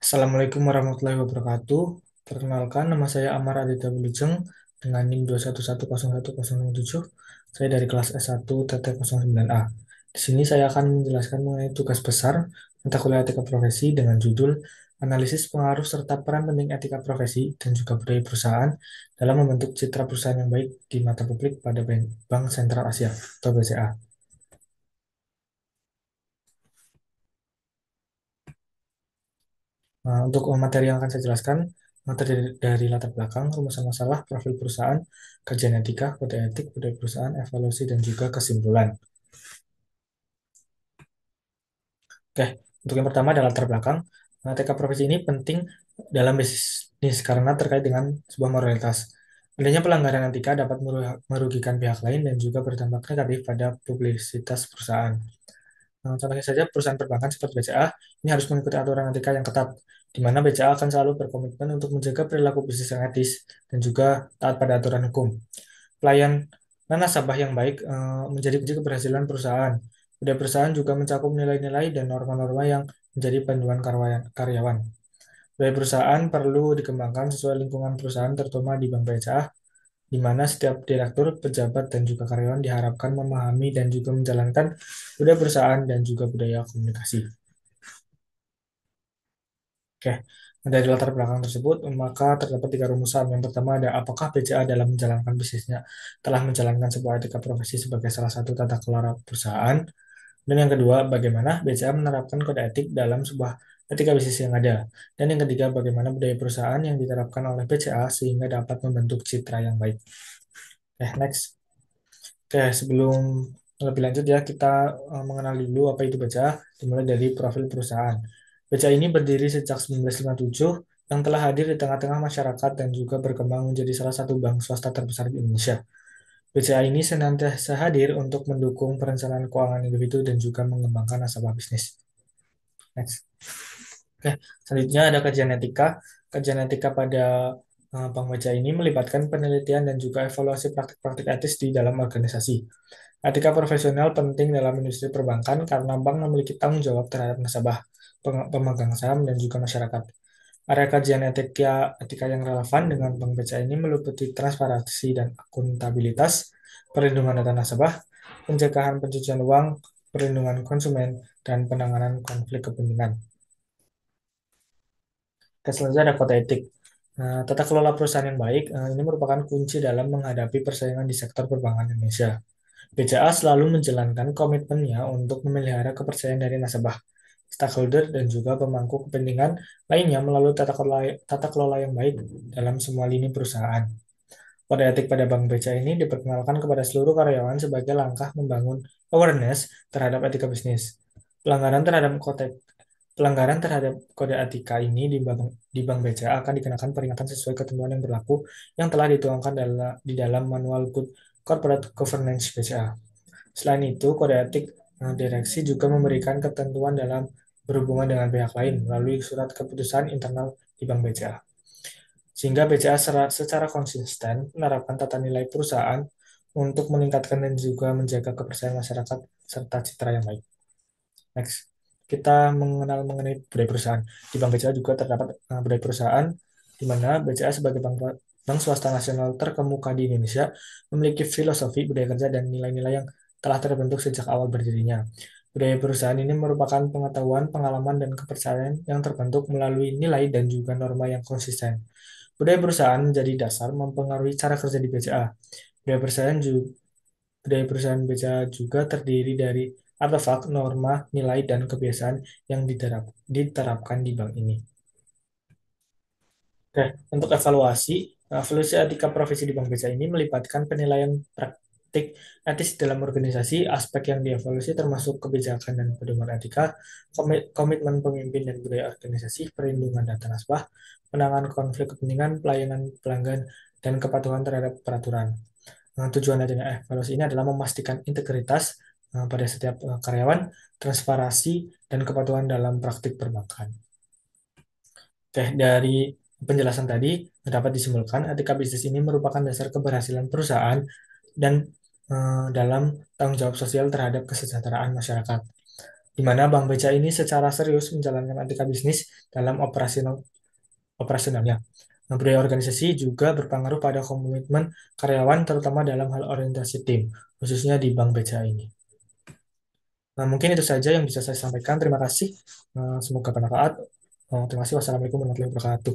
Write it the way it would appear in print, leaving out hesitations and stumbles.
Assalamualaikum warahmatullahi wabarakatuh. Perkenalkan, nama saya Amar Aditya Wilujeng dengan NIM 211011007. Saya dari kelas S1 TT09A. Di sini saya akan menjelaskan mengenai tugas besar mata kuliah etika profesi dengan judul Analisis Pengaruh serta Peran Penting Etika Profesi dan juga Budaya Perusahaan dalam membentuk citra perusahaan yang baik di mata publik pada Bank Sentral Asia atau BCA. Nah, untuk materi yang akan saya jelaskan, materi dari latar belakang, rumusan masalah, profil perusahaan, kajian etika, kode etik, budaya perusahaan, evaluasi, dan juga kesimpulan. Oke, untuk yang pertama adalah latar belakang. Etika profesi ini penting dalam bisnis karena terkait dengan sebuah moralitas. Adanya pelanggaran etika dapat merugikan pihak lain dan juga berdampak negatif pada publisitas perusahaan. Contohnya saja perusahaan perbankan seperti BCA ini harus mengikuti aturan etika yang ketat, di mana BCA akan selalu berkomitmen untuk menjaga perilaku bisnis yang etis dan juga taat pada aturan hukum. Pelayanan nasabah yang baik menjadi kunci keberhasilan perusahaan. Budaya perusahaan juga mencakup nilai-nilai dan norma-norma yang menjadi panduan karyawan. Budaya perusahaan perlu dikembangkan sesuai lingkungan perusahaan, terutama di Bank BCA, di mana setiap direktur, pejabat, dan juga karyawan diharapkan memahami dan juga menjalankan budaya perusahaan dan juga budaya komunikasi. Oke, dari latar belakang tersebut, maka terdapat tiga rumusan. Yang pertama ada apakah BCA dalam menjalankan bisnisnya telah menjalankan sebuah etika profesi sebagai salah satu tata kelola perusahaan. Dan yang kedua, bagaimana BCA menerapkan kode etik dalam sebuah etika bisnis yang ada. Dan yang ketiga, bagaimana budaya perusahaan yang diterapkan oleh BCA sehingga dapat membentuk citra yang baik. Oke, next. Oke, sebelum lebih lanjut ya, kita mengenal dulu apa itu BCA, dimulai dari profil perusahaan. BCA ini berdiri sejak 1957 yang telah hadir di tengah-tengah masyarakat dan juga berkembang menjadi salah satu bank swasta terbesar di Indonesia. BCA ini senantiasa hadir untuk mendukung perencanaan keuangan individu dan juga mengembangkan nasabah bisnis. Next. Oke, selanjutnya ada kajian etika. Kajian etika pada Bank BCA ini melibatkan penelitian dan juga evaluasi praktik-praktik etis di dalam organisasi. Etika profesional penting dalam industri perbankan karena bank memiliki tanggung jawab terhadap nasabah, pemegang saham, dan juga masyarakat. Area kajian etika yang relevan dengan Bank BCA ini meliputi transparansi dan akuntabilitas, perlindungan data nasabah, pencegahan pencucian uang, perlindungan konsumen, dan penanganan konflik kepentingan. Selanjutnya ada kode etik. Nah, tata kelola perusahaan yang baik ini merupakan kunci dalam menghadapi persaingan di sektor perbankan Indonesia. BCA selalu menjalankan komitmennya untuk memelihara kepercayaan dari nasabah, stakeholder, dan juga pemangku kepentingan lainnya melalui tata kelola yang baik dalam semua lini perusahaan. Kode etik pada Bank BCA ini diperkenalkan kepada seluruh karyawan sebagai langkah membangun awareness terhadap etika bisnis. Pelanggaran terhadap kode Pelanggaran terhadap kode etika ini di Bank BCA akan dikenakan peringatan sesuai ketentuan yang berlaku yang telah dituangkan di dalam Manual Good Corporate Governance BCA. Selain itu, kode etik direksi juga memberikan ketentuan dalam berhubungan dengan pihak lain melalui surat keputusan internal di Bank BCA. Sehingga BCA secara konsisten menerapkan tata nilai perusahaan untuk meningkatkan dan juga menjaga kepercayaan masyarakat serta citra yang baik. Next, kita mengenal mengenai budaya perusahaan. Di Bank BCA juga terdapat budaya perusahaan, di mana BCA sebagai bank swasta nasional terkemuka di Indonesia memiliki filosofi budaya kerja dan nilai-nilai yang telah terbentuk sejak awal berdirinya. Budaya perusahaan ini merupakan pengetahuan, pengalaman, dan kepercayaan yang terbentuk melalui nilai dan juga norma yang konsisten. Budaya perusahaan menjadi dasar mempengaruhi cara kerja di BCA. Budaya perusahaan juga Budaya perusahaan BCA juga terdiri dari artefak, norma, nilai, dan kebiasaan yang diterapkan di bank ini. Oke, untuk evaluasi etika profesi di Bank BCA ini melibatkan penilaian praktik etis dalam organisasi. Aspek yang dievaluasi termasuk kebijakan dan pedoman etika, komitmen pemimpin dan budaya organisasi, perlindungan data nasabah, penanganan konflik kepentingan, pelayanan pelanggan, dan kepatuhan terhadap peraturan. Tujuan adanya evaluasi ini adalah memastikan integritas pada setiap karyawan, transparansi, dan kepatuhan dalam praktik perbankan. Oke, dari penjelasan tadi dapat disimpulkan etika bisnis ini merupakan dasar keberhasilan perusahaan dan dalam tanggung jawab sosial terhadap kesejahteraan masyarakat. di mana Bank BCA ini secara serius menjalankan etika bisnis dalam operasionalnya. Nah, budaya organisasi juga berpengaruh pada komitmen karyawan, terutama dalam hal orientasi tim, khususnya di Bank BCA ini. Nah, mungkin itu saja yang bisa saya sampaikan. Terima kasih. Semoga bermanfaat. Terima kasih. Wassalamualaikum warahmatullahi wabarakatuh.